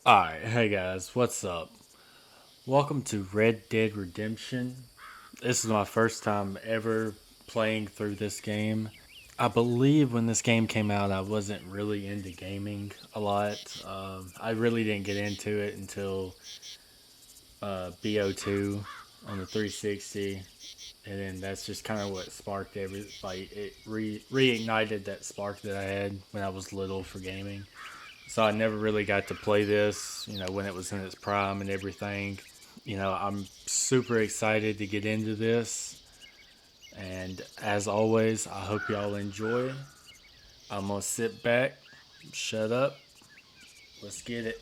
Alright, hey guys, what's up? Welcome to Red Dead Redemption. This is my first time ever playing through this game. I believe when this game came out, I wasn't really into gaming a lot. I really didn't get into it until BO2 on the 360, and then that's just kind of what sparked reignited that spark that I had when I was little for gaming. So I never really got to play this, when it was in its prime and everything. I'm super excited to get into this. And as always, I hope y'all enjoy. I'm going to sit back, shut up, let's get it.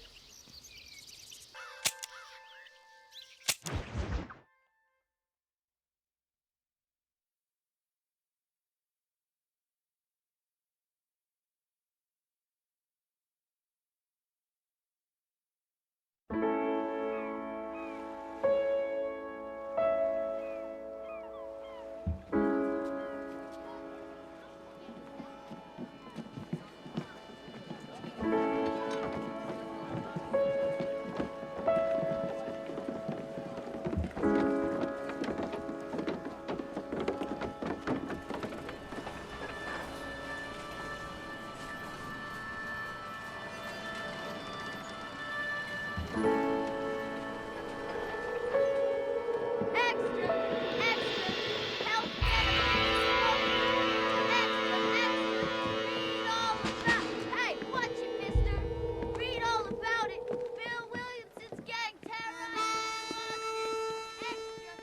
Extra! Extra! Help Extra! Extra! Read all about Hey, watch it, mister! Read all about it! Bill Williamson's gang terrorized Extra!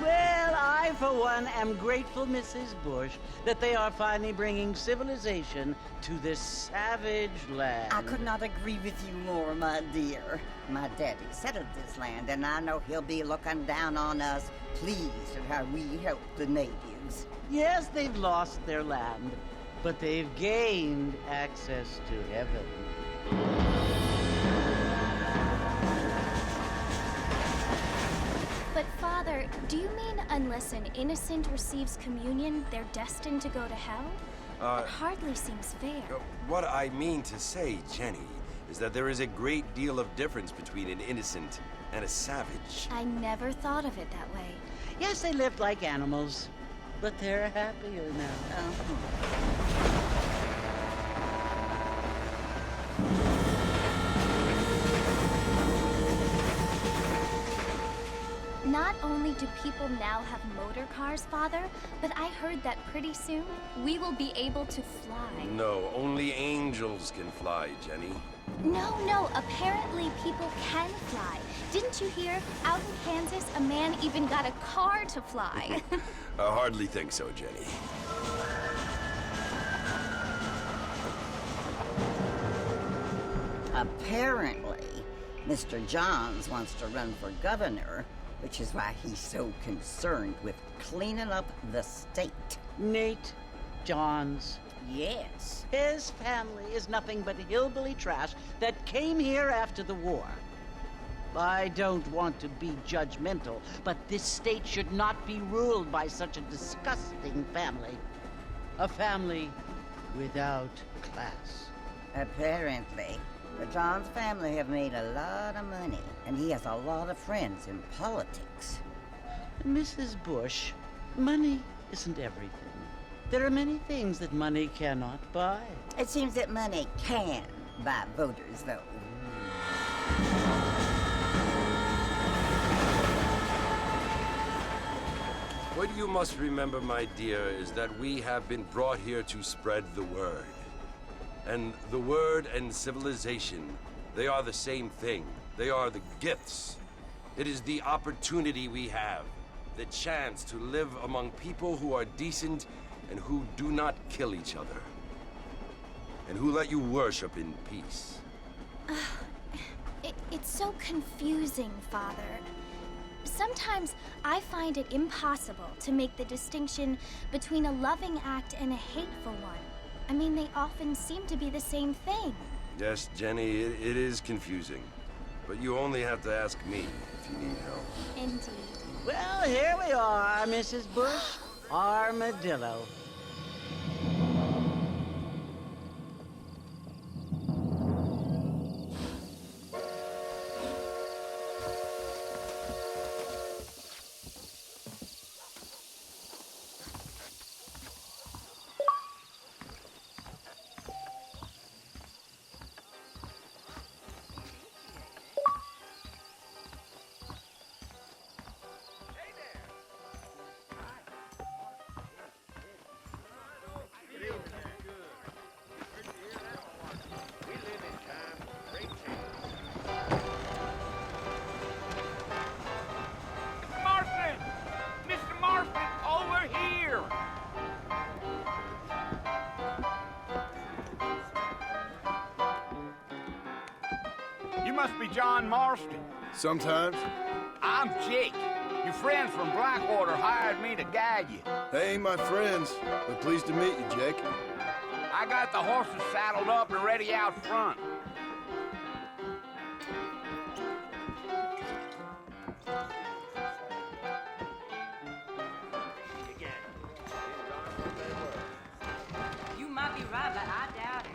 Well, I, for one, am grateful, Mrs. Bush, that they are finally bringing civilization to this savage land. I could not agree with you more, my dear. My daddy settled this land, and I know he'll be looking down on us, pleased at how we help the natives. Yes, they've lost their land, but they've gained access to heaven. But Father, do you mean unless an innocent receives communion, they're destined to go to hell? That hardly seems fair. What I mean to say, Jenny, is that there is a great deal of difference between an innocent and a savage. I never thought of it that way. Yes, they lived like animals, but they're happier now. Not only do people now have motor cars, Father, but I heard that pretty soon we will be able to fly. No, only angels can fly, Jenny. No, apparently people can fly. Didn't you hear? Out in Kansas, a man even got a car to fly. I hardly think so, Jenny. Apparently, Mr. Johns wants to run for governor, which is why he's so concerned with cleaning up the state. Nate Johns. Yes. His family is nothing but hillbilly trash that came here after the war. I don't want to be judgmental, but this state should not be ruled by such a disgusting family. A family without class. Apparently. The Johns family have made a lot of money, and he has a lot of friends in politics. Mrs. Bush, money isn't everything. There are many things that money cannot buy. It seems that money can buy voters, though. What you must remember, my dear, is that we have been brought here to spread the word. And the word and civilization, they are the same thing. They are the gifts. It is the opportunity we have, the chance to live among people who are decent and who do not kill each other, and who let you worship in peace. It's so confusing, Father. Sometimes I find it impossible to make the distinction between a loving act and a hateful one. I mean, they often seem to be the same thing. Yes, Jenny, it is confusing. But you only have to ask me if you need help. Indeed. Well, here we are, Mrs. Bush. Armadillo. You must be John Marston. Sometimes. I'm Jake. Your friends from Blackwater hired me to guide you. They ain't my friends, but pleased to meet you, Jake. I got the horses saddled up and ready out front. You might be right, but I doubt it.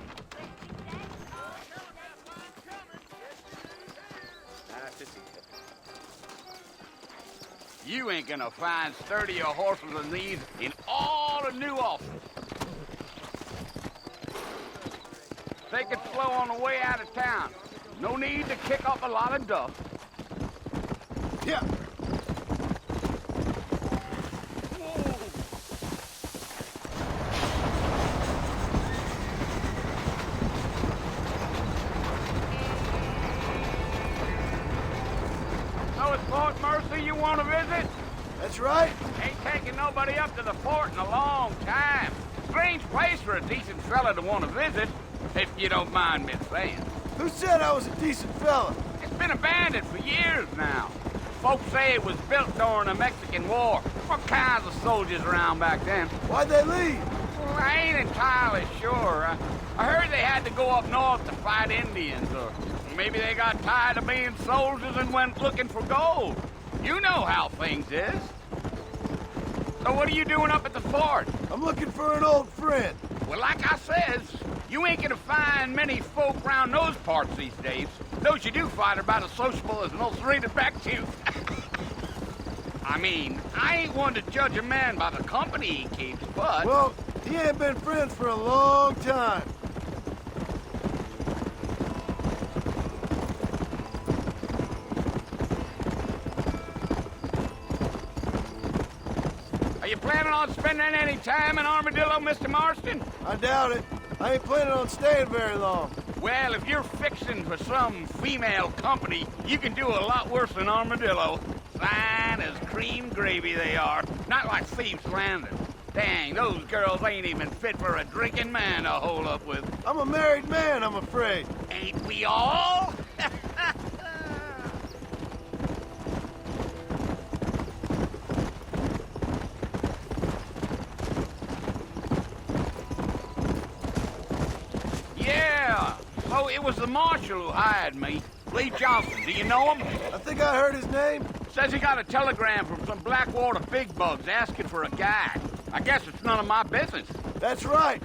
You ain't gonna find sturdier horses than these in all of New Office. Take it slow on the way out of town. No need to kick up a lot of dust. Yeah. So it's Fort Mercy you want to visit? That's right. Ain't taking nobody up to the fort in a long time. Strange place for a decent fella to want to visit, if you don't mind me saying. Who said I was a decent fella? It's been abandoned for years now. Folks say it was built during the Mexican War. What kinds of soldiers around back then? Why'd they leave? Well, I ain't entirely sure. I heard they had to go up north to fight Indians, or maybe they got tired of being soldiers and went looking for gold. You know how things is. So what are you doing up at the fort? I'm looking for an old friend. Well, like I says, you ain't gonna find many folk around those parts these days. Those you do find are about as sociable as an ulcerated back tooth. I mean, I ain't one to judge a man by the company he keeps, but... Well, he ain't been friends for a long time. Are you planning on spending any time in Armadillo, Mr. Marston? I doubt it. I ain't planning on staying very long. Well, if you're fixing for some female company, you can do a lot worse than Armadillo. Fine as cream gravy they are. Not like Thieves Landing. Dang, those girls ain't even fit for a drinking man to hole up with. I'm a married man, I'm afraid. Ain't we all? Yeah, so it was the marshal who hired me. Lee Johnson, do you know him? I think I heard his name. Says he got a telegram from some Blackwater big bugs asking for a guide. I guess it's none of my business. That's right.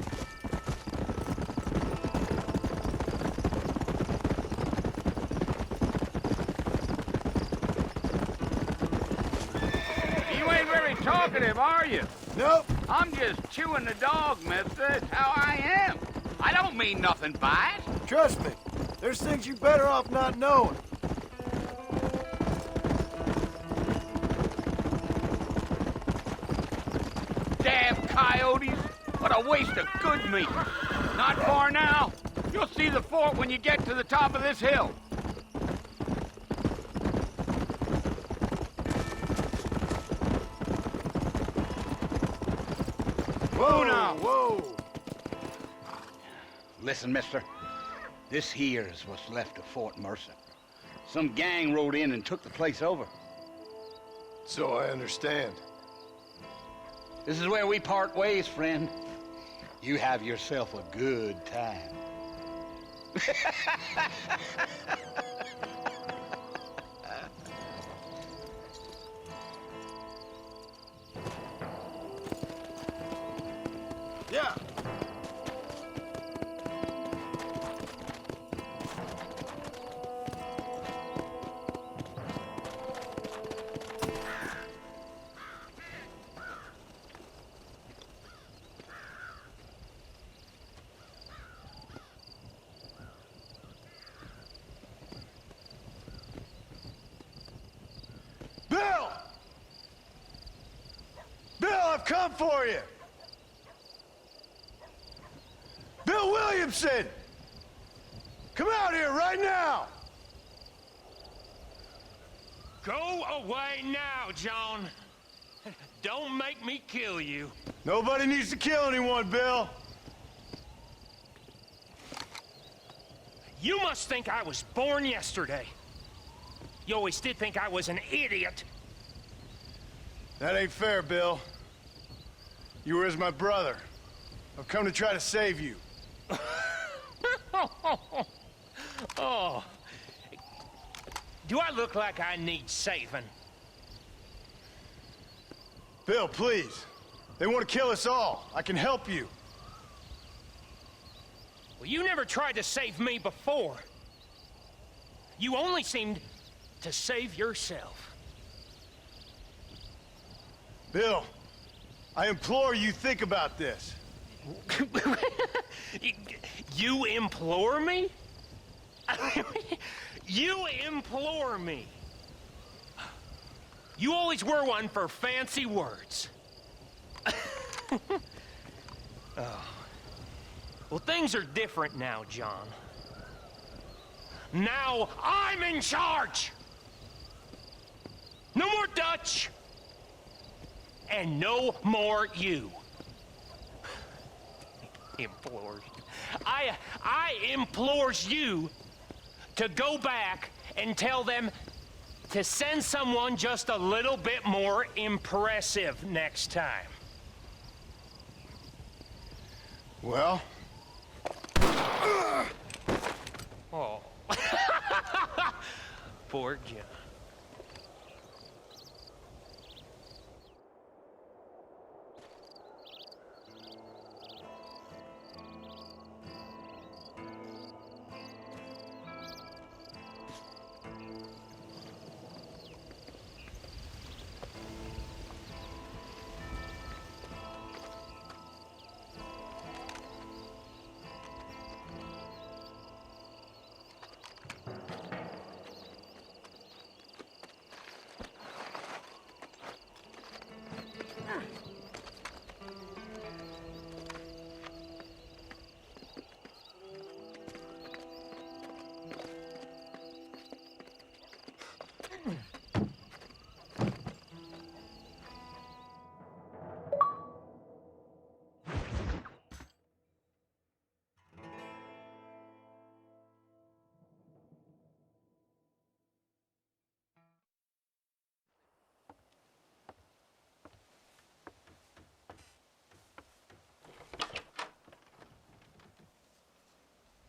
talkative, are you? Nope. I'm just chewing the dog, mister. It's how I am. I don't mean nothing by it. Trust me. There's things you better off not knowing. Damn coyotes. What a waste of good meat. Not far now. You'll see the fort when you get to the top of this hill. Whoa, now. whoa. Listen, mister. This here is what's left of Fort Mercer. Some gang rode in and took the place over. So I understand. This is where we part ways, friend. You have yourself a good time. Yeah. Bill! Bill, I've come for you! Bill Williamson! Come out here right now! Go away now, John. Don't make me kill you. Nobody needs to kill anyone, Bill. You must think I was born yesterday. You always did think I was an idiot. That ain't fair, Bill. You were as my brother. I've come to try to save you. Oh. Do I look like I need saving? Bill, please. They want to kill us all. I can help you. Well, you never tried to save me before. You only seemed to save yourself. Bill, I implore you think about this. You implore me? You implore me. You always were one for fancy words. Oh. Well, things are different now, John. Now I'm in charge! No more Dutch! And no more you. Implores. I implores you to go back and tell them to send someone just a little bit more impressive next time. Well? Oh. Poor John.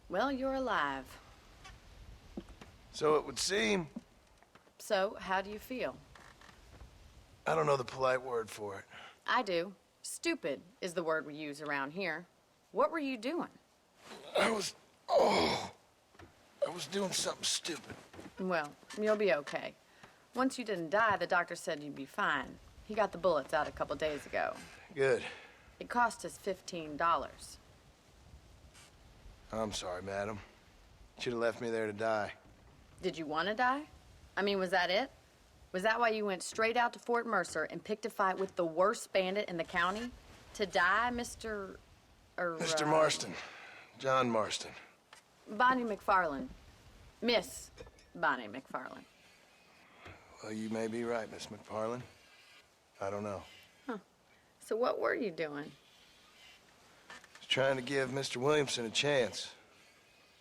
Well, you're alive. So it would seem. So, how do you feel? I don't know the polite word for it. I do. Stupid is the word we use around here. What were you doing? I was doing something stupid. Well, you'll be okay. Once you didn't die, the doctor said you'd be fine. He got the bullets out a couple days ago. Good. It cost us $15. I'm sorry, madam. Should have left me there to die. Did you want to die? I mean, was that it? Was that why you went straight out to Fort Mercer and picked a fight with the worst bandit in the county? To die, Mr. Mr. Marston. John Marston. Bonnie McFarland. Miss Bonnie McFarland. Well, you may be right, Miss McFarland. I don't know. So what were you doing? Just trying to give Mr. Williamson a chance.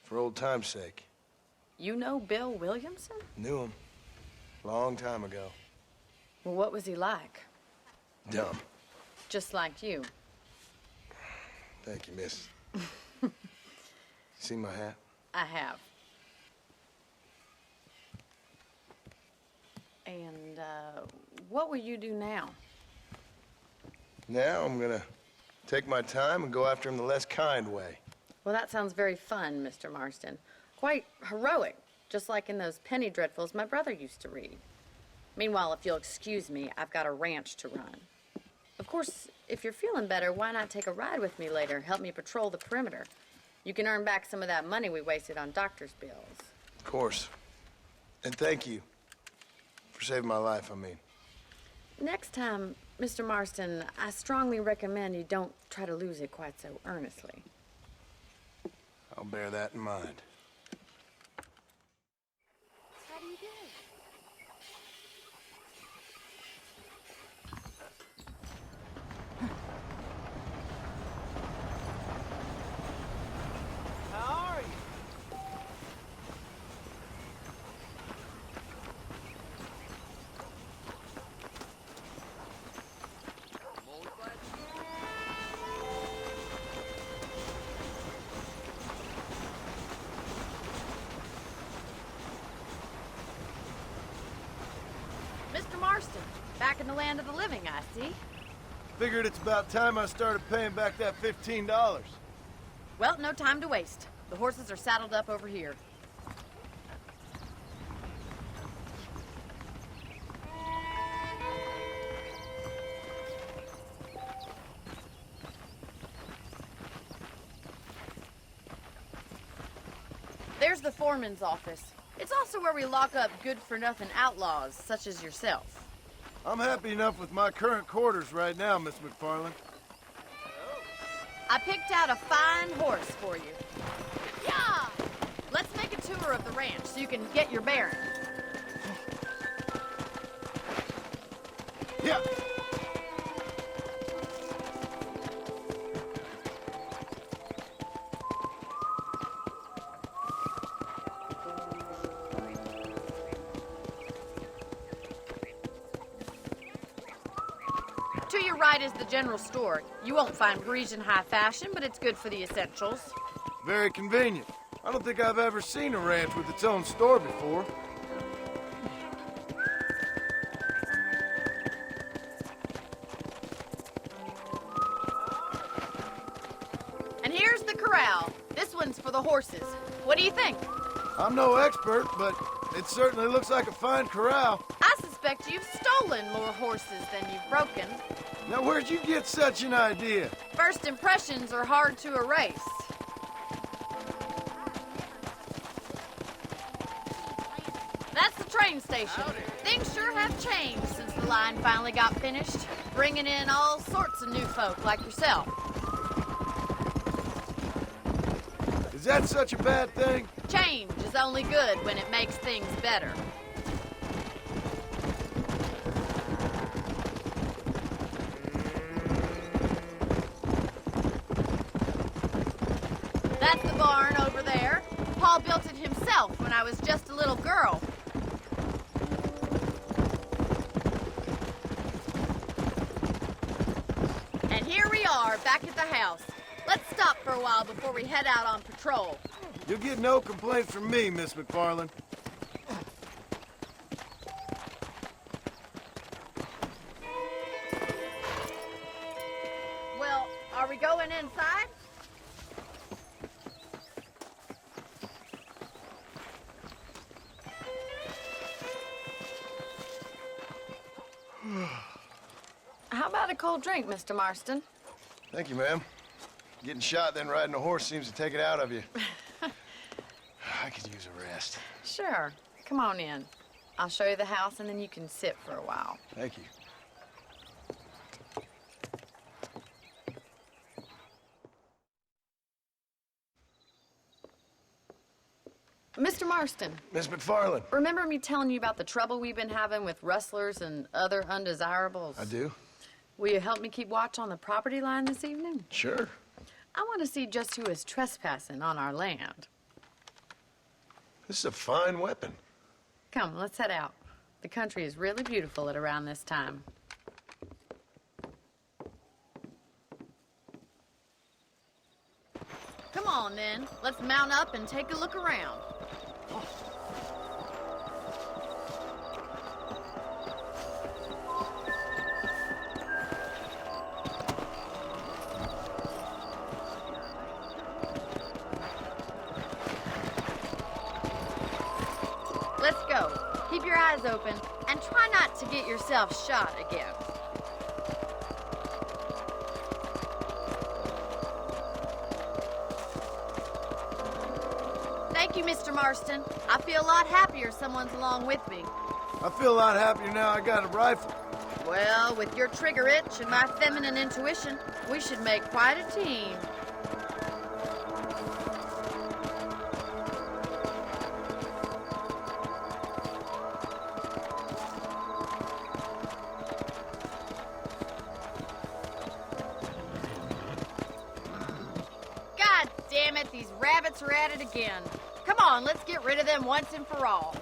For old time's sake. You know Bill Williamson? Knew him. Long time ago. Well, what was he like? Dumb. Just like you. Thank you, miss. See my hat? I have. And, what will you do now? Now I'm gonna take my time and go after him the less kind way. Well, that sounds very fun, Mr. Marston. Quite heroic, just like in those penny dreadfuls my brother used to read. Meanwhile, if you'll excuse me, I've got a ranch to run. Of course, if you're feeling better, why not take a ride with me later? Help me patrol the perimeter. You can earn back some of that money we wasted on doctor's bills. Of course. And thank you for saving my life, I mean. Next time, Mr. Marston, I strongly recommend you don't try to lose it quite so earnestly. I'll bear that in mind. How do you do? How are you? Mr. Marston, back in the land of the living, I see. Figured it's about time I started paying back that $15. Well, no time to waste. The horses are saddled up over here. There's the foreman's office. It's also where we lock up good-for-nothing outlaws, such as yourself. I'm happy enough with my current quarters right now, Miss McFarland. I picked out a fine horse for you. Yeah! Let's make a tour of the ranch so you can get your bearings. Yeah. To your right is the general store. You won't find Parisian high fashion, but it's good for the essentials. Very convenient. I don't think I've ever seen a ranch with its own store before. And here's the corral. This one's for the horses. What do you think? I'm no expert, but it certainly looks like a fine corral. I suspect you've stolen more horses than you've broken. Now, where'd you get such an idea? First impressions are hard to erase. That's the train station. Things sure have changed since the line finally got finished, bringing in all sorts of new folk like yourself. Is that such a bad thing? Change is only good when it makes things better. That's the barn over there. Paul built it himself when I was just a little girl. And here we are, back at the house. Let's stop for a while before we head out on patrol. You'll get no complaints from me, Miss McFarland. Well, are we going inside? about a cold drink, Mr. Marston? Thank you, ma'am. Getting shot, then riding a horse seems to take it out of you. I could use a rest. Sure. Come on in. I'll show you the house, and then you can sit for a while. Thank you. Mr. Marston, Miss McFarland. remember me telling you about the trouble we've been having with rustlers and other undesirables? I do? Will you help me keep watch on the property line this evening? Sure. I want to see just who is trespassing on our land. This is a fine weapon. Come, let's head out. The country is really beautiful at around this time. Come on, then. Let's mount up and take a look around. Let's go. Keep your eyes open and try not to get yourself shot again. Thank you, Mr. Marston. I feel a lot happier someone's along with me. I feel a lot happier now I got a rifle. Well, with your trigger itch and my feminine intuition, we should make quite a team. God damn it, these rabbits are at it again. Come on, let's get rid of them once and for all.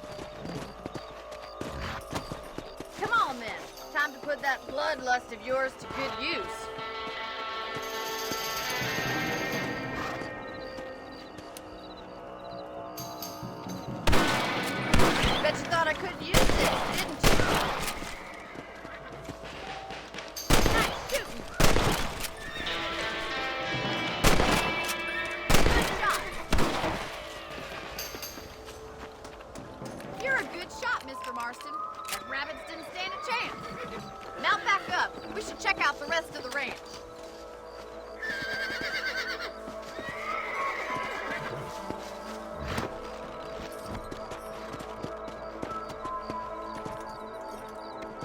Come on, then. Time to put that bloodlust of yours to good use. Bet you thought I couldn't use this, didn't you? Nice shooting. Good shot. You're a good shot, Mr. Marston. Them rabbits didn't stand a chance. Mount back up. We should check out the rest of the ranch.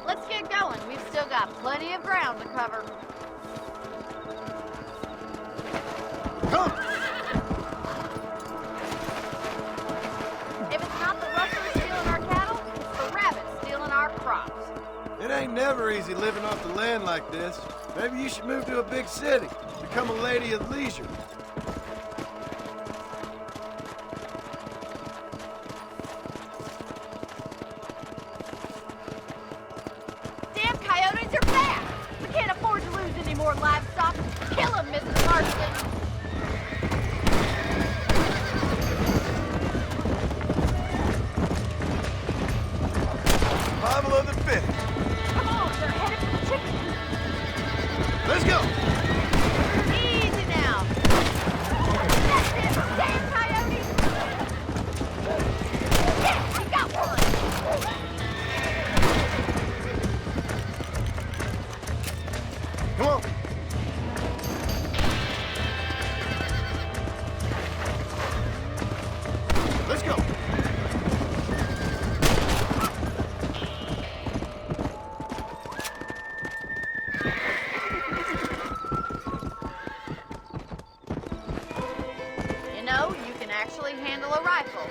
Let's get going. We've still got plenty of ground to cover. Come! If it's not the rustlers stealing our cattle, it's the rabbits stealing our crops. It ain't never easy living off the land like this. Maybe you should move to a big city. Become a lady of leisure. Damn coyotes are back! We can't afford to lose any more livestock. Kill them, Mrs. Marston! Survival of the fittest. Come on, they're headed for the chicken. Let's go! Easy now. That's it, damn coyotes! Yeah, we got one! Come on! Let's go! You know, you can actually handle a rifle.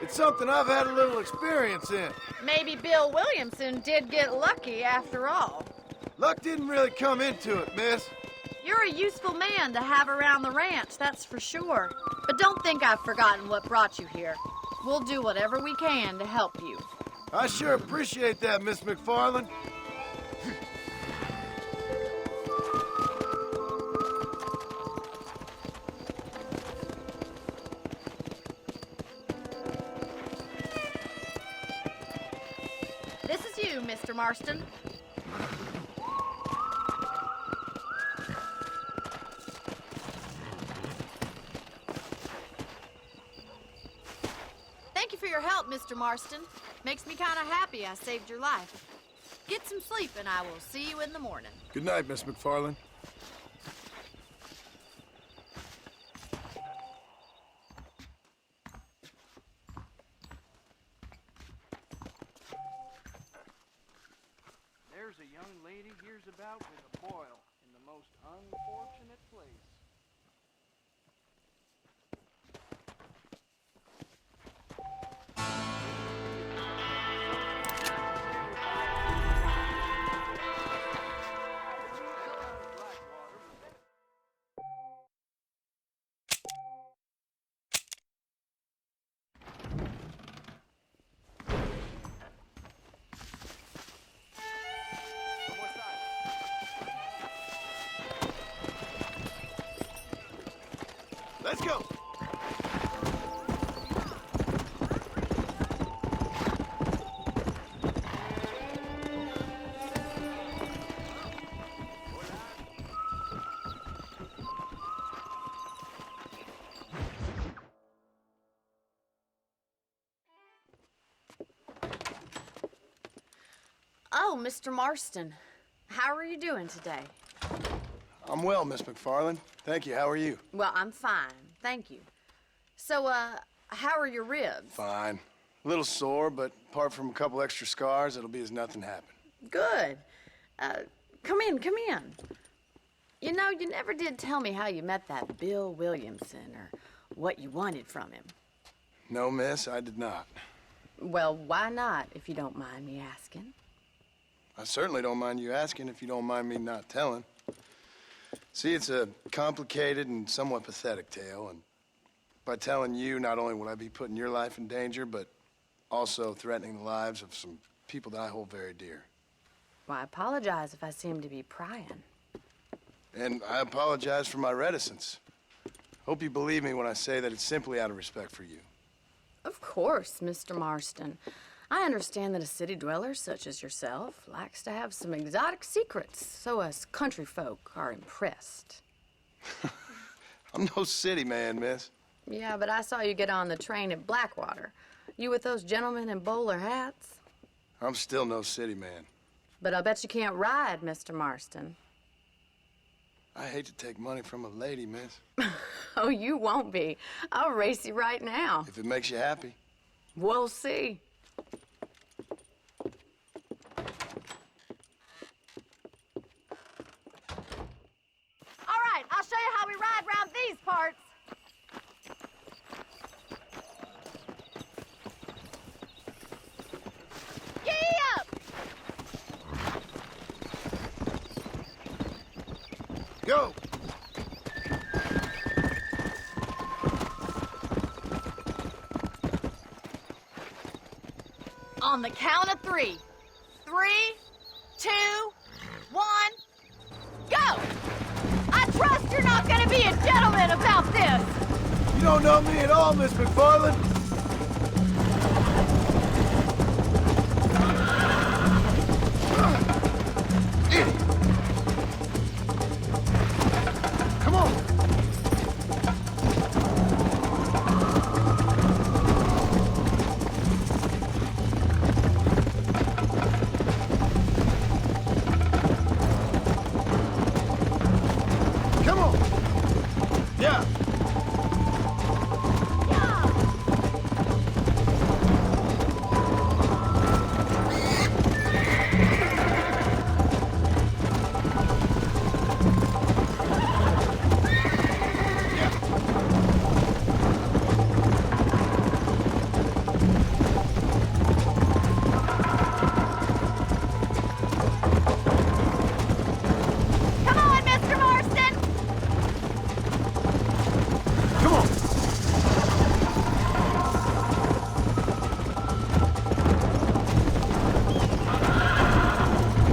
It's something I've had a little experience in. Maybe Bill Williamson did get lucky after all. Luck didn't really come into it, miss. You're a useful man to have around the ranch, that's for sure. But don't think I've forgotten what brought you here. We'll do whatever we can to help you. I sure appreciate that, Miss McFarland. This is you, Mr. Marston. Thank you for your help, Mr. Marston. Makes me kind of happy I saved your life. Get some sleep, and I will see you in the morning. Good night, Miss McFarland. There's a young lady hears about with a boil in the most unfortunate place. Let's go! Oh, Mr. Marston. How are you doing today? I'm well, Miss McFarland. Thank you. How are you? Well, I'm fine. Thank you. So, how are your ribs? Fine. A little sore, but apart from a couple extra scars, it'll be as nothing happened. Good. Come in, come in. You know, you never did tell me how you met that Bill Williamson or what you wanted from him. No, miss, I did not. Well, why not, if you don't mind me asking? I certainly don't mind you asking if you don't mind me not telling. See, it's a complicated and somewhat pathetic tale, and by telling you, not only will I be putting your life in danger, but also threatening the lives of some people that I hold very dear. Well, I apologize if I seem to be prying. And I apologize for my reticence. Hope you believe me when I say that it's simply out of respect for you. Of course, Mr. Marston. I understand that a city dweller such as yourself likes to have some exotic secrets, so us country folk are impressed. I'm no city man, miss. Yeah, but I saw you get on the train at Blackwater. You with those gentlemen in bowler hats? I'm still no city man. But I bet you can't ride, Mr. Marston. I hate to take money from a lady, miss. Oh, you won't be. I'll race you right now. If it makes you happy. We'll see. All right, I'll show you how we ride round these parts. Giddy up! Go! On the count of 3. 3, 2, 1, go! I trust you're not gonna be a gentleman about this! You don't know me at all, Miss McFarland. Come on! Come on! Yeah! Come on, Mr. Marston! Come on!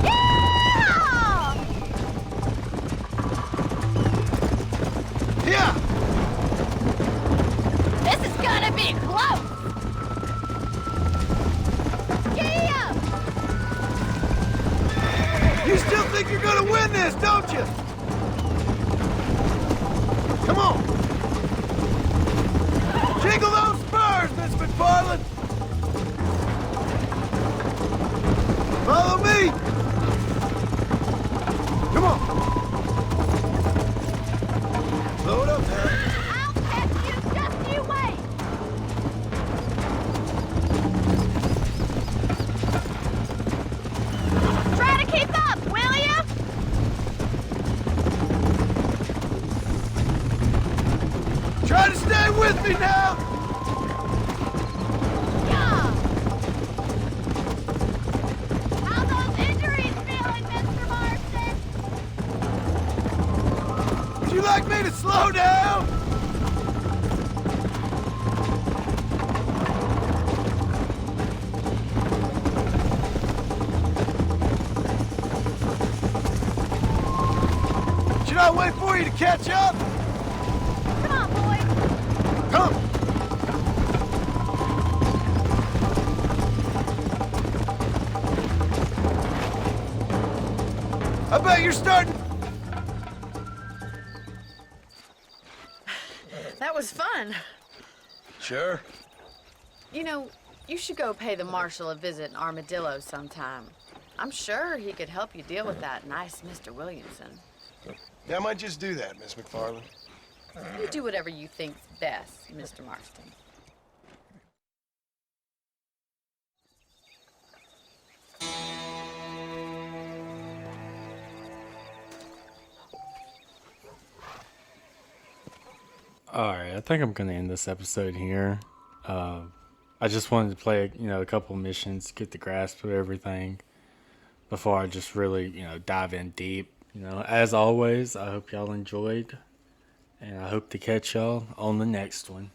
Yeah! Yeah! This is gonna be close! Giddy up! You still think you're gonna win this, don't you? Come on! Jiggle those spurs, Miss McFarland! Follow me! Try to stay with me now! Yeah! How those injuries feeling, Mr. Marston? Would you like me to slow down? Should I wait for you to catch up? Come on, boys. Come! I bet you're starting. That was fun. Sure. You know, you should go pay the marshal a visit in Armadillo sometime. I'm sure he could help you deal with that nice Mr. Williamson. Yeah, I might just do that, Miss McFarland. You do whatever you think's best, Mr. Marston. Alright, I think I'm gonna end this episode here. I just wanted to play, a couple missions, get the grasp of everything before I just really, dive in deep. As always, I hope y'all enjoyed, and I hope to catch y'all on the next one.